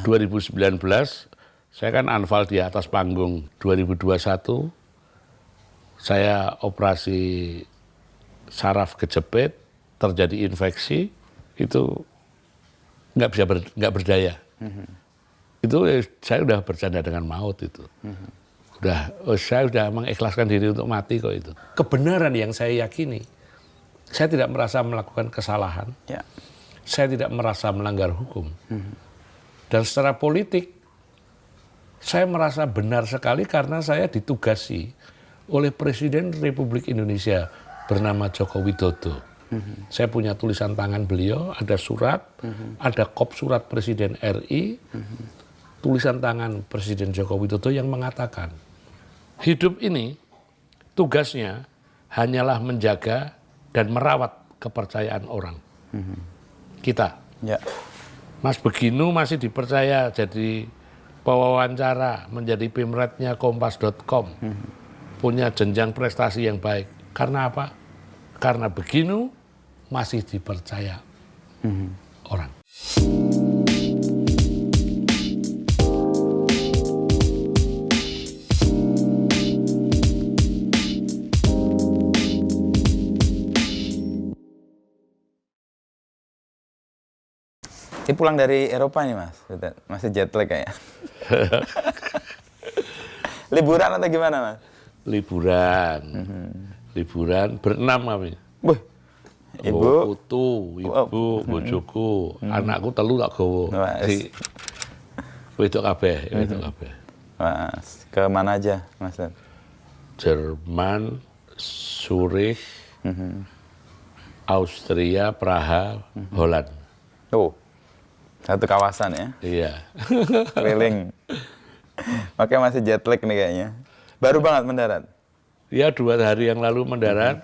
2019 saya kan anfal di atas panggung. 2021 saya operasi saraf kejepit, terjadi infeksi, itu nggak berdaya. Itu saya udah bercanda dengan maut itu. Saya udah mengikhlaskan diri untuk mati kok itu. Kebenaran yang saya yakini, saya tidak merasa melakukan kesalahan, saya tidak merasa melanggar hukum. Dan secara politik, saya merasa benar sekali karena saya ditugasi oleh Presiden Republik Indonesia bernama Joko Widodo. Saya punya tulisan tangan beliau, ada surat, ada kop surat Presiden RI, tulisan tangan Presiden Joko Widodo yang mengatakan, hidup ini tugasnya hanyalah menjaga dan merawat kepercayaan orang. Kita. Mas Beginu masih dipercaya jadi pewawancara, menjadi pimretnya Kompas.com, punya jenjang prestasi yang baik. Karena apa? Karena Beginu masih dipercaya orang. Ini pulang dari Eropa nih Mas, masih jet lag kayaknya. Liburan atau gimana Mas? Liburan, liburan berenam kami. Ibu, putu, ibu, bojoku, anakku telu tak gowo. Wedok kabeh, wedok kabeh. Mas, ke mana aja Mas? Jerman, Zurich, Austria, Praha, Holland. Satu kawasan ya? Iya. Keliling. Makanya masih jet lag nih kayaknya. Baru banget mendarat? Ya 2 hari yang lalu mendarat.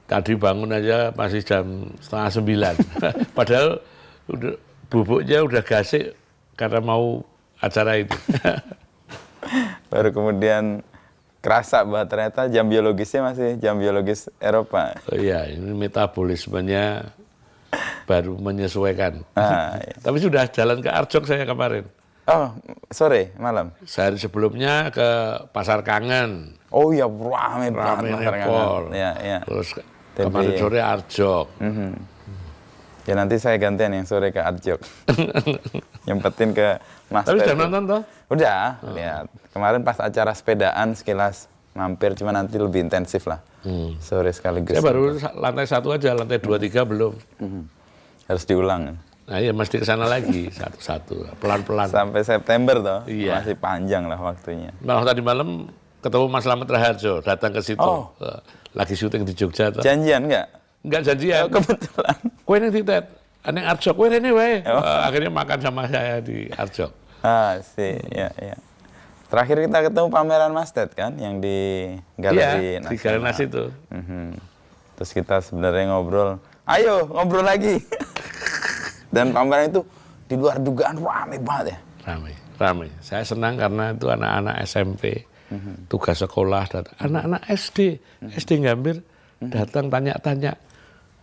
Tadi bangun aja masih jam 8:30. Padahal bubuknya udah gasik karena mau acara itu. Baru kemudian kerasa bahwa ternyata jam biologisnya masih jam biologis Eropa. Oh iya, ini metabolismenya baru menyesuaikan. Tapi sudah jalan ke Arjok saya kemarin. Oh, sore, malam? Sehari sebelumnya ke Pasar Kangen. Oh iya, rame banget Pasar Kangen. Ya. Terus kemarin sore Arjok. Ya nanti saya gantian yang sore ke Arjok. Nyempetin ke Mas. Tapi sudah nonton toh? Udah, lihat. Kemarin pas acara sepedaan sekilas mampir, cuma nanti lebih intensif lah. Sore sekaligus. Saya baru lantai 1 aja, lantai 2, 3 belum. Harus diulang. Nah iya, mesti ke sana lagi satu-satu, pelan-pelan. Sampai September toh, iya. Masih panjang lah waktunya. Malah tadi malam ketemu Mas Slamet Raharjo, datang ke situ. Lagi syuting di Jogja toh. Janjian nggak? Nggak janjian. Kebetulan. Kue ini titet, aneh Arjok, kue ini wae. Akhirnya makan sama saya di Arjok. Ya. Terakhir kita ketemu pameran Mas Ted kan, yang di Galeri Nasional. Di Galeri Nas itu. Terus kita sebenarnya ngobrol, ayo ngobrol lagi. Dan pameran itu di luar dugaan rame banget ya. Rame. Saya senang karena itu anak-anak SMP, tugas sekolah, dan anak-anak SD Gambir datang tanya-tanya.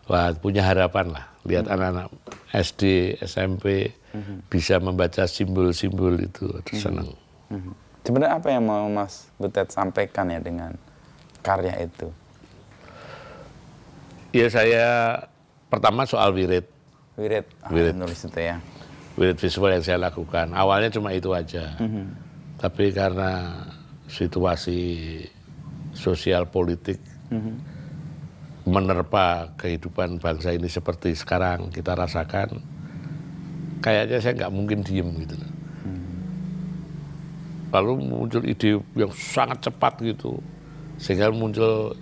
Wah, punya harapan lah. Lihat anak-anak SD, SMP bisa membaca simbol-simbol itu. Senang. Sebenarnya apa yang mau Mas Butet sampaikan ya dengan karya itu? Ya saya pertama soal wirid. Wirid. Nulis itu ya. Wirid visual yang saya lakukan. Awalnya cuma itu aja. Tapi karena situasi sosial politik menerpa kehidupan bangsa ini seperti sekarang kita rasakan, kayaknya saya nggak mungkin diem gitu. Lalu muncul ide yang sangat cepat gitu, sehingga muncul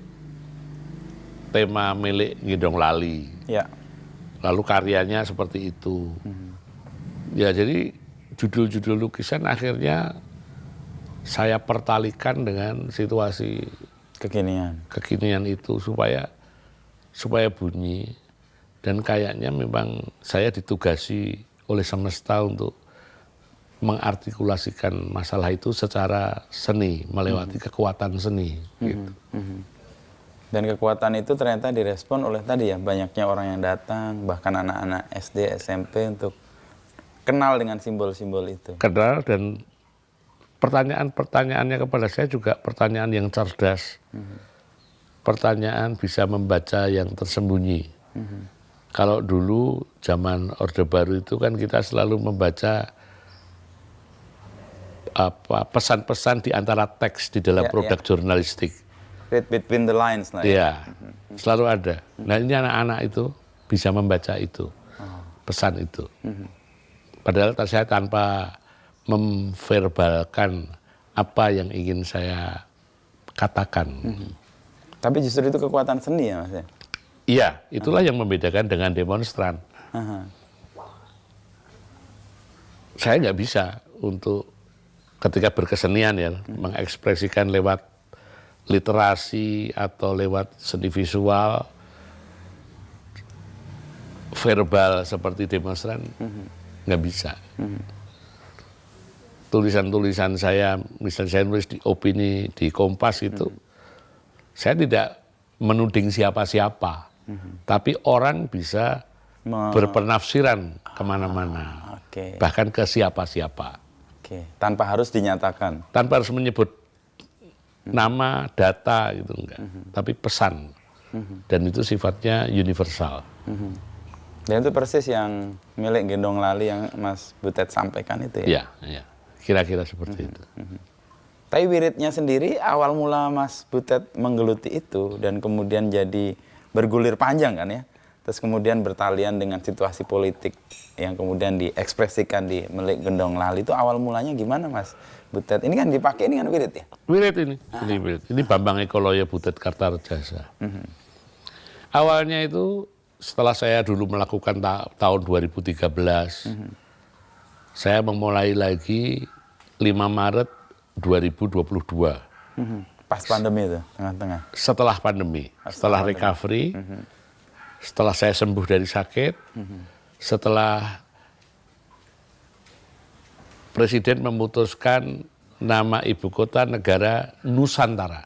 tema milik Ngidong Lali. Ya. Lalu karyanya seperti itu. Ya jadi judul-judul lukisan akhirnya saya pertalikan dengan situasi kekinian itu supaya bunyi. Dan kayaknya memang saya ditugasi oleh semesta untuk mengartikulasikan masalah itu secara seni, melewati kekuatan seni. Gitu. Dan kekuatan itu ternyata direspon oleh tadi ya, banyaknya orang yang datang, bahkan anak-anak SD, SMP untuk kenal dengan simbol-simbol itu. Kenal, dan pertanyaan-pertanyaannya kepada saya juga pertanyaan yang cerdas. Pertanyaan bisa membaca yang tersembunyi. Kalau dulu zaman Orde Baru itu kan kita selalu membaca pesan-pesan di antara teks di dalam produk jurnalistik. Read between the lines lah. Iya, selalu ada. Nah ini anak-anak itu bisa membaca itu, pesan itu. Padahal saya tanpa memverbalkan apa yang ingin saya katakan. Tapi justru itu kekuatan seni ya Mas ya? Iya, itulah yang membedakan dengan demonstran. Saya nggak bisa untuk ketika berkesenian ya, mengekspresikan lewat literasi atau lewat seni visual, verbal seperti demonstran, nggak bisa. Tulisan-tulisan saya, misalnya saya nulis di Opini, di Kompas itu, saya tidak menuding siapa-siapa, tapi orang bisa berpenafsiran kemana-mana, bahkan ke siapa-siapa. Tanpa harus dinyatakan. Tanpa harus menyebut nama, data gitu enggak, tapi pesan. Dan itu sifatnya universal. Dan itu persis yang milik Gendong Lali yang Mas Butet sampaikan itu ya? Iya, kira-kira seperti itu. Tapi wiridnya sendiri awal mula Mas Butet menggeluti itu dan kemudian jadi bergulir panjang kan ya? Terus kemudian bertalian dengan situasi politik yang kemudian diekspresikan di milik Gendong Lali, itu awal mulanya gimana Mas Butet? Ini kan dipakai ini kan wirid ya? Wirid ini wirid. Ini Bambang Ekoloyo Butet Kartarejasa. Awalnya itu setelah saya dulu melakukan tahun 2013, saya memulai lagi 5 Maret 2022. Pas pandemi itu, tengah-tengah? Setelah pandemi, setelah recovery, setelah saya sembuh dari sakit, setelah Presiden memutuskan nama ibu kota negara Nusantara.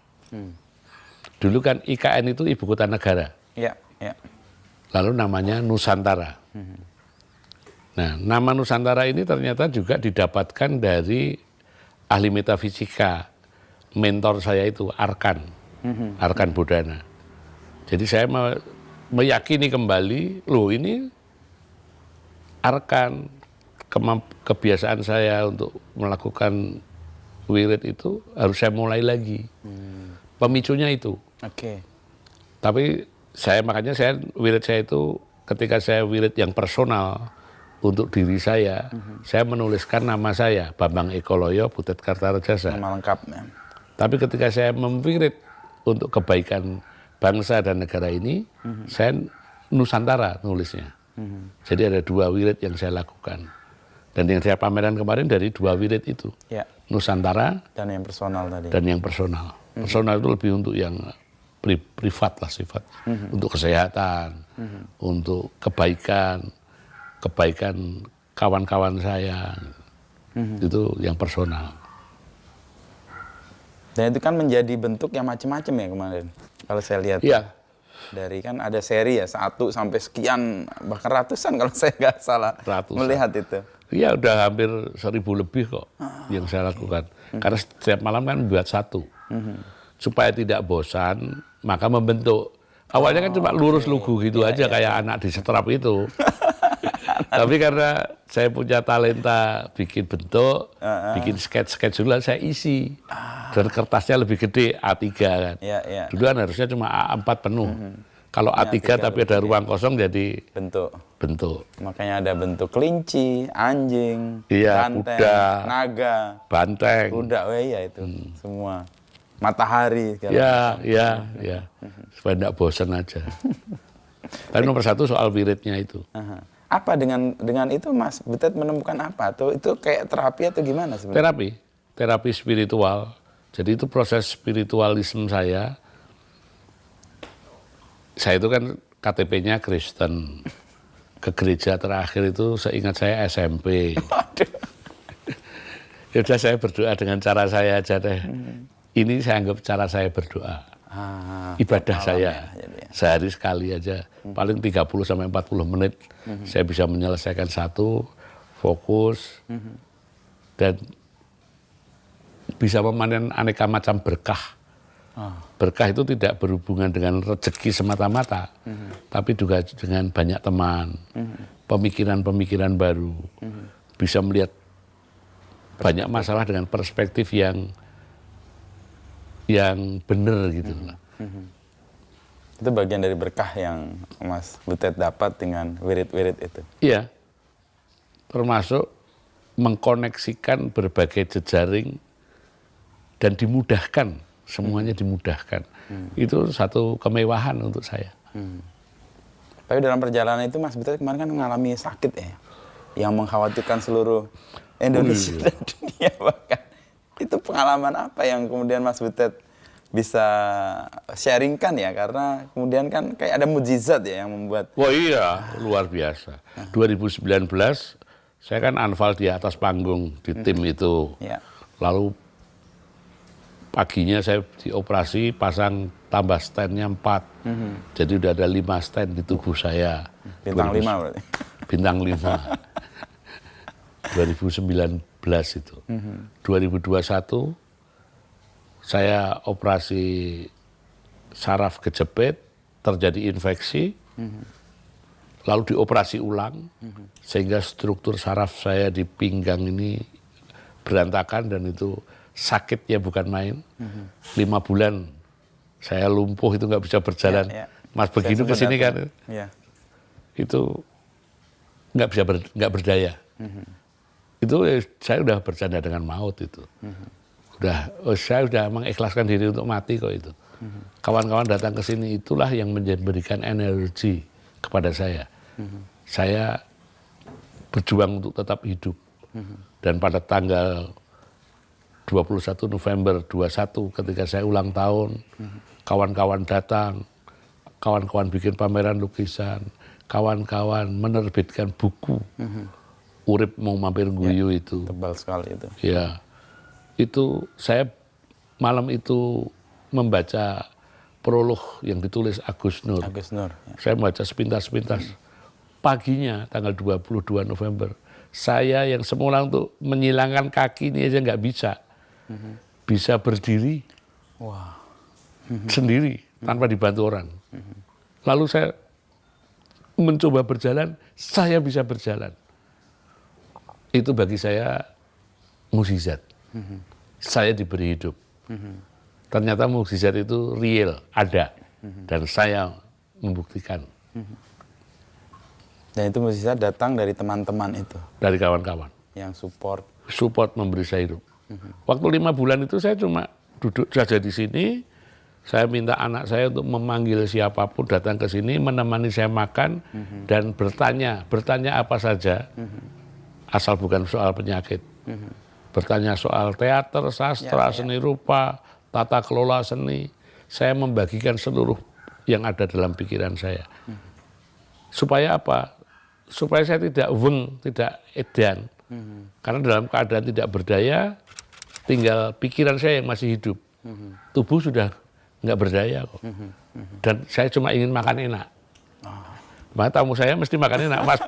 Dulu kan IKN itu ibu kota negara. Iya. Lalu namanya Nusantara. Nah, nama Nusantara ini ternyata juga didapatkan dari ahli metafisika, mentor saya itu, Arkan Bodana. Jadi saya meyakini kembali, loh ini Arkan, kebiasaan saya untuk melakukan wirid itu harus saya mulai lagi. Pemicunya itu. Tapi makanya wirid saya itu ketika saya wirid yang personal untuk diri saya menuliskan nama saya, Bambang Ekoloyo Butet Kartarejasa. Nama lengkapnya. Tapi ketika saya memwirid untuk kebaikan bangsa dan negara ini, saya Nusantara nulisnya. Jadi ada 2 wirid yang saya lakukan. Dan yang saya pameran kemarin dari 2 wirid itu. Nusantara dan yang personal tadi. Dan yang personal. Personal itu lebih untuk yang privat lah sifat. Untuk kesehatan, untuk kebaikan kawan-kawan saya. Itu yang personal. Dan itu kan menjadi bentuk yang macam-macam ya kemarin. Kalau saya lihat. Iya. Dari kan ada seri ya, 1 sampai sekian, bahkan ratusan kalau saya nggak salah melihat itu. Iya, udah hampir 1000 lebih kok yang saya lakukan. Karena setiap malam kan buat 1. Supaya tidak bosan, maka membentuk. Awalnya kan cuma lurus lugu gitu aja, kayak anak di setrap itu. Tapi karena saya punya talenta bikin bentuk, bikin sketch dulu, saya isi. Dan kertasnya lebih gede, A3 kan. Dulu kan harusnya cuma A4 penuh. Kalau A3 tapi ada ruang kosong jadi bentuk. Makanya ada bentuk kelinci, anjing, banteng, kuda, naga, banteng. Kuda, itu semua. Matahari. Ya. Supaya tidak bosan aja. Tapi nomor 1 soal wiridnya itu. Apa dengan itu Mas Butet menemukan apa? Atau itu kayak terapi atau gimana sebenarnya? Terapi spiritual. Jadi itu proses spiritualisme saya. Saya itu kan KTP-nya Kristen. Ke gereja terakhir itu seingat saya SMP. Ya udah saya berdoa dengan cara saya aja deh. Ini saya anggap cara saya berdoa. Ibadah saya. Sehari sekali aja. Paling 30 sampai 40 menit saya bisa menyelesaikan 1 fokus, dan bisa memanen aneka macam berkah. Berkah itu tidak berhubungan dengan rezeki semata-mata, tapi juga dengan banyak teman, pemikiran-pemikiran baru, bisa melihat banyak masalah dengan perspektif yang benar gitu. Itu bagian dari berkah yang Mas Butet dapat dengan wirid-wirid itu. Iya, termasuk mengkoneksikan berbagai jejaring dan dimudahkan, semuanya dimudahkan. Itu satu kemewahan untuk saya. Tapi dalam perjalanan itu Mas Butet kemarin kan mengalami sakit ya, yang mengkhawatirkan seluruh Indonesia dan dunia bahkan. Itu pengalaman apa yang kemudian Mas Butet bisa sharingkan ya, karena kemudian kan kayak ada mujizat ya yang membuat. Wah iya, luar biasa. 2019 saya kan anfal di atas panggung di tim itu. Ya. Lalu paginya saya dioperasi, pasang tambah stand-nya 4. Jadi udah ada 5 stand di tubuh saya. Bintang 5 berarti. Bintang 5. 2019 itu. 2021 saya operasi saraf kejepit, terjadi infeksi, lalu dioperasi ulang, sehingga struktur saraf saya di pinggang ini berantakan dan itu sakitnya bukan main. 5 bulan saya lumpuh, itu nggak bisa berjalan. Mas begitu ke sini kan, itu nggak berdaya. Itu saya udah bercanda dengan maut itu. Saya udah mengikhlaskan diri untuk mati kok itu. Kawan-kawan datang ke sini, itulah yang memberikan energi kepada saya. Saya berjuang untuk tetap hidup. Dan pada tanggal 21 November 21 ketika saya ulang tahun, kawan-kawan datang, kawan-kawan bikin pameran lukisan, kawan-kawan menerbitkan buku. Urip mau mampir guyu itu. Tebal sekali itu. Ya, itu saya malam itu membaca prolog yang ditulis Agus Nur. Agus Nur. Ya. Saya membaca sepintas-sepintas. Paginya tanggal 22 November, saya yang semula untuk menyilangkan kaki ini aja nggak bisa. Bisa berdiri sendiri tanpa dibantu orang. Lalu saya mencoba berjalan, saya bisa berjalan. Itu bagi saya mukjizat. Saya diberi hidup. Ternyata mukjizat itu real, ada. Dan saya membuktikan. Dan itu mukjizat datang dari teman-teman itu. Dari kawan-kawan. Yang support. Support memberi saya hidup. Waktu 5 bulan itu saya cuma duduk saja di sini. Saya minta anak saya untuk memanggil siapapun datang ke sini, menemani saya makan, dan bertanya apa saja. Asal bukan soal penyakit. Bertanya soal teater, sastra, seni rupa, tata kelola seni. Saya membagikan seluruh yang ada dalam pikiran saya. Supaya apa? Supaya saya tidak tidak edan. Karena dalam keadaan tidak berdaya, tinggal pikiran saya yang masih hidup. Tubuh sudah nggak berdaya kok. Dan saya cuma ingin makan enak. Maka tamu saya mesti makan enak, Mas.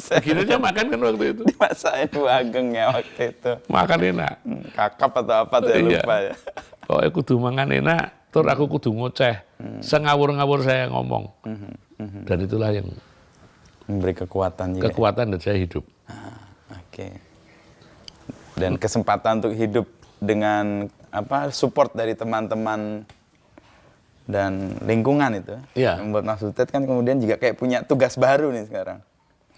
Begini aja makan kan waktu itu. Dimasakin Bu Ageng ya waktu itu. Makan enak. Kakap atau apa tuh ya, lupa ya. Kok aku kudu mangan enak, tur aku kudu ngoceh. Sengawur-ngawur saya ngomong. Dan itulah yang memberi kekuatan juga. Kekuatan dan saya hidup. Oke. Dan kesempatan untuk hidup dengan support dari teman-teman dan lingkungan itu. Iya. Membuat Mas Butet kan kemudian juga kayak punya tugas baru nih sekarang.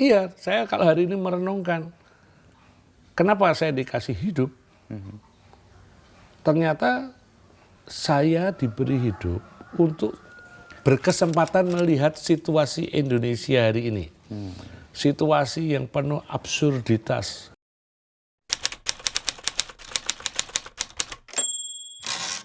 Iya, saya kalau hari ini merenungkan, kenapa saya dikasih hidup? Ternyata saya diberi hidup untuk berkesempatan melihat situasi Indonesia hari ini. Situasi yang penuh absurditas,